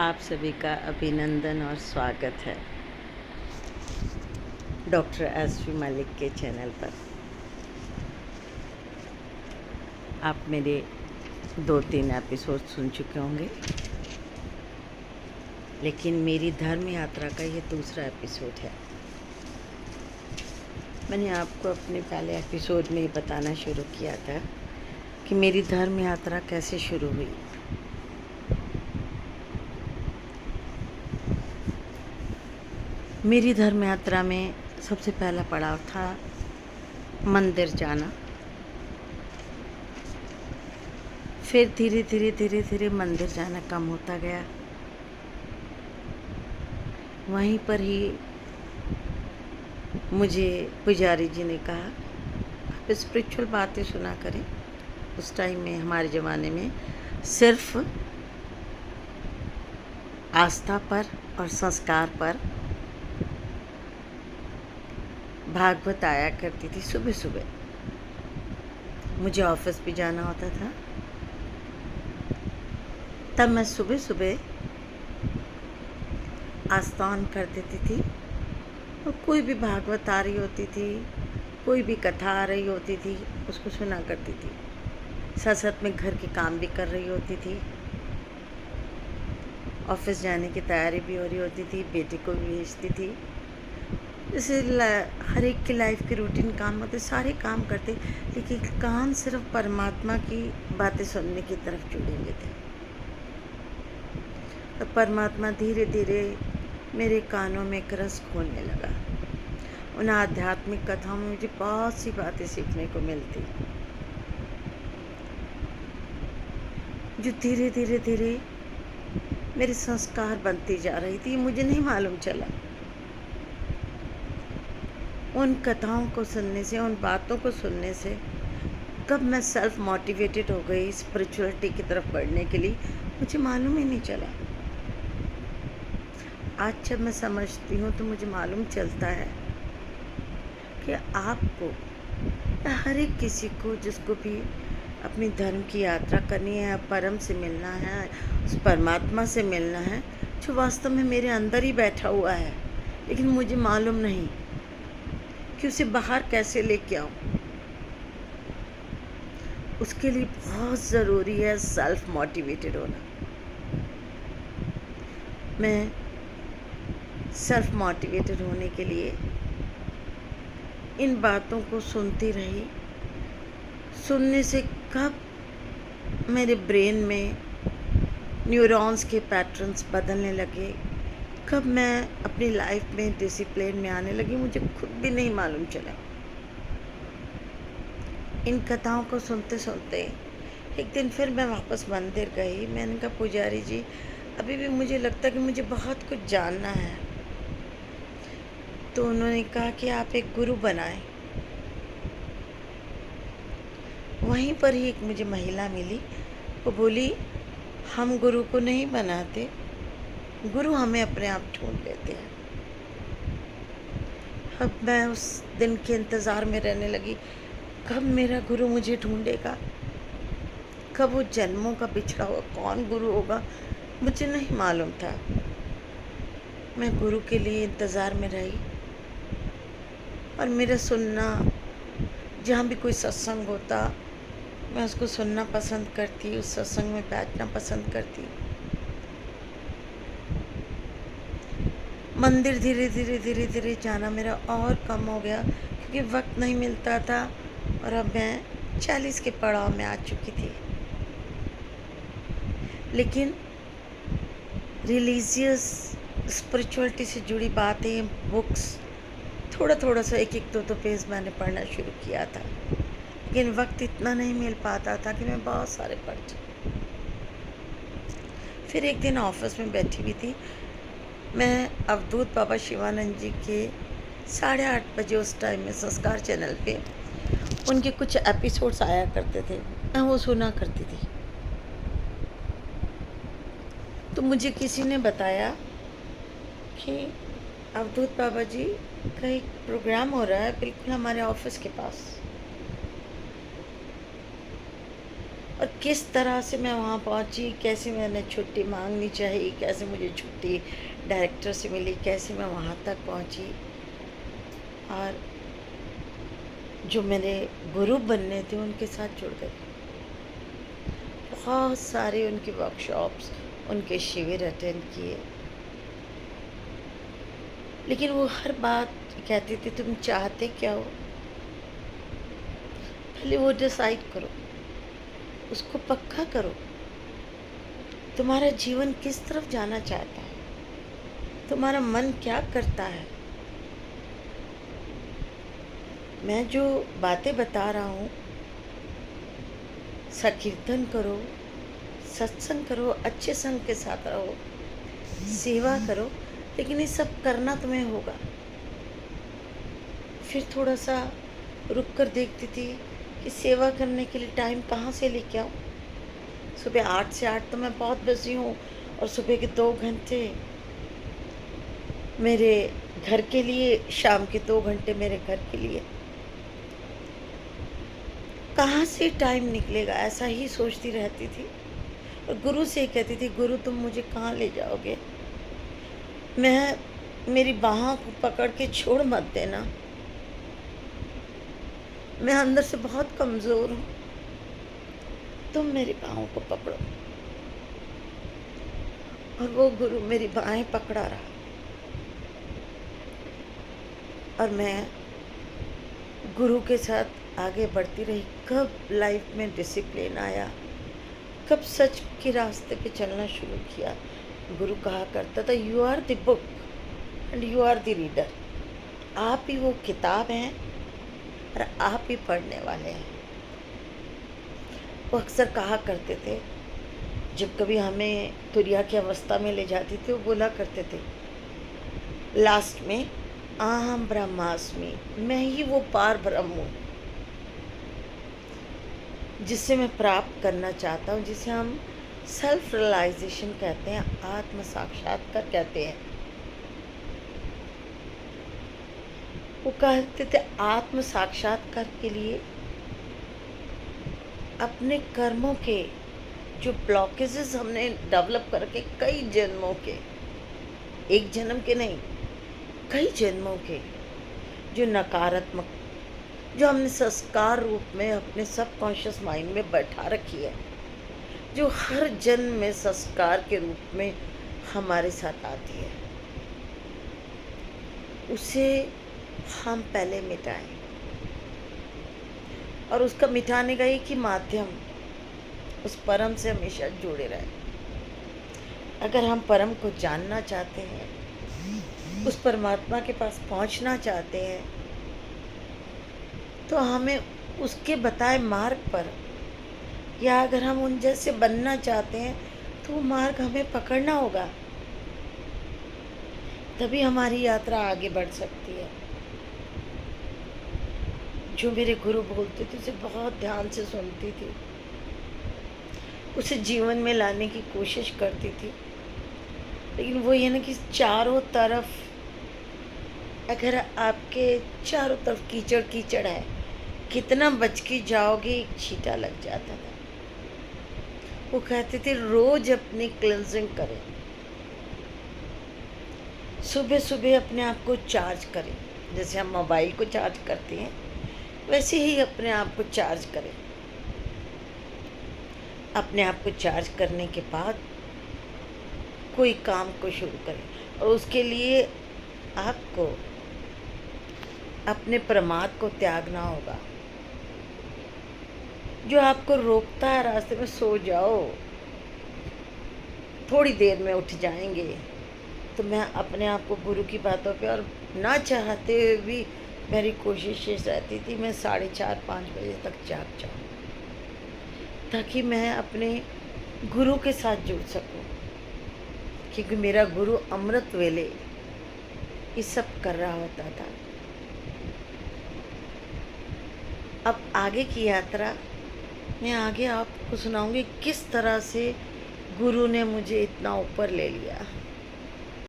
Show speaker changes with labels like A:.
A: आप सभी का अभिनंदन और स्वागत है डॉक्टर एसवी मलिक के चैनल पर। आप मेरे 2-3 एपिसोड सुन चुके होंगे, लेकिन मेरी धर्म यात्रा का ये दूसरा एपिसोड है। मैंने आपको अपने पहले एपिसोड में ये बताना शुरू किया था कि मेरी धर्म यात्रा कैसे शुरू हुई। मेरी धर्म यात्रा में सबसे पहला पड़ाव था मंदिर जाना। फिर धीरे धीरे मंदिर जाना कम होता गया। वहीं पर ही मुझे पुजारी जी ने कहा, आप स्पिरिचुअल बातें सुना करें। उस टाइम में हमारे ज़माने में सिर्फ आस्था पर और संस्कार पर भागवत आया करती थी। सुबह सुबह मुझे ऑफिस भी जाना होता था, तब मैं सुबह सुबह आस्थान कर देती थी और कोई भी भागवत आ रही होती थी, कोई भी कथा आ रही होती थी, उसको सुना करती थी। साथ साथ में घर के काम भी कर रही होती थी। ऑफिस जाने की तैयारी भी हो रही होती थी, बेटे को भी भेजती थी। जैसे हर एक की लाइफ के रूटीन काम होते, सारे काम करते, लेकिन कान सिर्फ परमात्मा की बातें सुनने की तरफ जुड़े हुए थे। तो परमात्मा धीरे धीरे मेरे कानों में एक रस खोलने लगा। उन आध्यात्मिक कथाओं में मुझे बहुत सी बातें सीखने को मिलती, जो धीरे धीरे मेरे संस्कार बनती जा रही थी। मुझे नहीं मालूम चला। उन कथाओं को सुनने से, उन बातों को सुनने से कब मैं सेल्फ मोटिवेटेड हो गई स्पिरिचुअलिटी की तरफ बढ़ने के लिए, मुझे मालूम ही नहीं चला। आज जब मैं समझती हूँ तो मुझे मालूम चलता है कि आपको, हर एक किसी को, जिसको भी अपनी धर्म की यात्रा करनी है, परम से मिलना है, उस परमात्मा से मिलना है जो वास्तव में मेरे अंदर ही बैठा हुआ है, लेकिन मुझे मालूम नहीं कि उसे बाहर कैसे लेके आऊँ। उसके लिए बहुत ज़रूरी है सेल्फ मोटिवेटेड होना। मैं सेल्फ मोटिवेटेड होने के लिए इन बातों को सुनती रही। सुनने से कब मेरे ब्रेन में न्यूरॉन्स के पैटर्न्स बदलने लगे, कब मैं अपनी लाइफ में डिसिप्लिन में आने लगी, मुझे खुद भी नहीं मालूम चला। इन कथाओं को सुनते सुनते एक दिन फिर मैं वापस मंदिर गई। मैंने कहा, पुजारी जी, अभी भी मुझे लगता कि मुझे बहुत कुछ जानना है। तो उन्होंने कहा कि आप एक गुरु बनाएं। वहीं पर ही एक मुझे महिला मिली, वो बोली, हम गुरु को नहीं बनाते, गुरु हमें अपने आप ढूंढ लेते हैं। अब मैं उस दिन के इंतज़ार में रहने लगी, कब मेरा गुरु मुझे ढूंढेगा, कब वो जन्मों का बिछड़ा हुआ कौन गुरु होगा, मुझे नहीं मालूम था। मैं गुरु के लिए इंतज़ार में रही और मेरा सुनना, जहाँ भी कोई सत्संग होता मैं उसको सुनना पसंद करती, उस सत्संग में बैठना पसंद करती। मंदिर धीरे धीरे जाना मेरा और कम हो गया, क्योंकि वक्त नहीं मिलता था और अब मैं 40 के पड़ाव में आ चुकी थी। लेकिन रिलीजियस स्पिरिचुअलिटी से जुड़ी बातें, बुक्स, थोड़ा सा एक दो पेज मैंने पढ़ना शुरू किया था, लेकिन वक्त इतना नहीं मिल पाता था कि मैं बहुत सारे पढ़ जाऊँ। फिर एक दिन ऑफिस में बैठी हुई थी, मैं अवधूत बाबा शिवानंद जी के 8:30 बजे उस टाइम में संस्कार चैनल पे उनके कुछ एपिसोड्स आया करते थे, मैं वो सुना करती थी। तो मुझे किसी ने बताया कि अवधूत बाबा जी का एक प्रोग्राम हो रहा है बिल्कुल हमारे ऑफिस के पास, और किस तरह से मैं वहाँ पहुँची, कैसे मैंने छुट्टी मांगनी चाहिए, कैसे मुझे छुट्टी डायरेक्टर से मिली, कैसे मैं वहाँ तक पहुँची। और जो मेरे गुरु बनने थे उनके साथ जुड़ गई। बहुत सारे उनके वर्कशॉप्स, उनके शिविर अटेंड किए। लेकिन वो हर बात कहते थे, तुम चाहते क्या हो, पहले वो डिसाइड करो, उसको पक्का करो। तुम्हारा जीवन किस तरफ जाना चाहता है, तुम्हारा मन क्या करता है। मैं जो बातें बता रहा हूँ, संकीर्तन करो, सत्संग करो, अच्छे संग के साथ रहो, सेवा करो, लेकिन ये सब करना तुम्हें होगा। फिर थोड़ा सा रुक कर देखती थी कि सेवा करने के लिए टाइम कहाँ से लेके आऊँ। सुबह 8 से 8 तो मैं बहुत बिजी हूँ, और सुबह के 2 घंटे मेरे घर के लिए, शाम के 2 घंटे मेरे घर के लिए, कहाँ से टाइम निकलेगा, ऐसा ही सोचती रहती थी। और गुरु से कहती थी, गुरु तुम मुझे कहाँ ले जाओगे, मेरी बाहों को पकड़ के छोड़ मत देना, मैं अंदर से बहुत कमज़ोर हूँ, तुम मेरी बाहों को पकड़ो। और वो गुरु मेरी बाहें पकड़ा रहा, और मैं गुरु के साथ आगे बढ़ती रही। कब लाइफ में डिसिप्लिन आया, कब सच के रास्ते पे चलना शुरू किया। गुरु कहा करता था, you are the book and you are the reader. आप ही वो किताब हैं और आप ही पढ़ने वाले हैं। वो अक्सर कहा करते थे, जब कभी हमें तुरिया की अवस्था में ले जाती थी, वो बोला करते थे लास्ट में, अहम ब्रह्मास्मि, मैं ही वो पार ब्रह्म हूँ जिसे मैं प्राप्त करना चाहता हूँ, जिसे हम सेल्फ रियलाइजेशन कहते हैं, आत्म साक्षात्कार कहते हैं। वो कहते थे आत्म साक्षात्कार के लिए अपने कर्मों के जो ब्लॉकेजेस हमने डेवलप करके, कई जन्मों के, एक जन्म के नहीं, कई जन्मों के जो नकारात्मक, जो हमने संस्कार रूप में अपने सबकॉन्शियस माइंड में बैठा रखी है, जो हर जन्म में संस्कार के रूप में हमारे साथ आती है, उसे हम पहले मिटाएं। और उसका मिटाने का एक ही माध्यम, उस परम से हमेशा जुड़े रहें। अगर हम परम को जानना चाहते हैं, उस परमात्मा के पास पहुंचना चाहते हैं, तो हमें उसके बताए मार्ग पर, या अगर हम उन जैसे बनना चाहते हैं, तो वो मार्ग हमें पकड़ना होगा, तभी हमारी यात्रा आगे बढ़ सकती है। जो मेरे गुरु बोलते थे उसे बहुत ध्यान से सुनती थी, उसे जीवन में लाने की कोशिश करती थी। लेकिन वो ये ना कि चारों तरफ, अगर आपके चारों तरफ कीचड़ कीचड़ है, कितना बच के जाओगे, एक छींटा लग जाता था। वो कहते थे रोज अपनी क्लेंजिंग करें, सुबह सुबह अपने आप को चार्ज करें। जैसे हम मोबाइल को चार्ज करते हैं, वैसे ही अपने आप को चार्ज करें। अपने आप को चार्ज करने के बाद कोई काम को शुरू करें, और उसके लिए आपको अपने प्रमाद को त्यागना होगा। जो आपको रोकता है रास्ते में, सो जाओ, थोड़ी देर में उठ जाएंगे। तो मैं अपने आप को गुरु की बातों पे, और ना चाहते हुए भी मेरी कोशिश ये रहती थी, मैं 4:30-5 बजे तक जाग जाऊँ, ताकि मैं अपने गुरु के साथ जुड़ सकूं। क्योंकि मेरा गुरु अमृत वेले ये सब कर रहा होता था। अब आगे की यात्रा मैं आगे आपको सुनाऊंगी, किस तरह से गुरु ने मुझे इतना ऊपर ले लिया।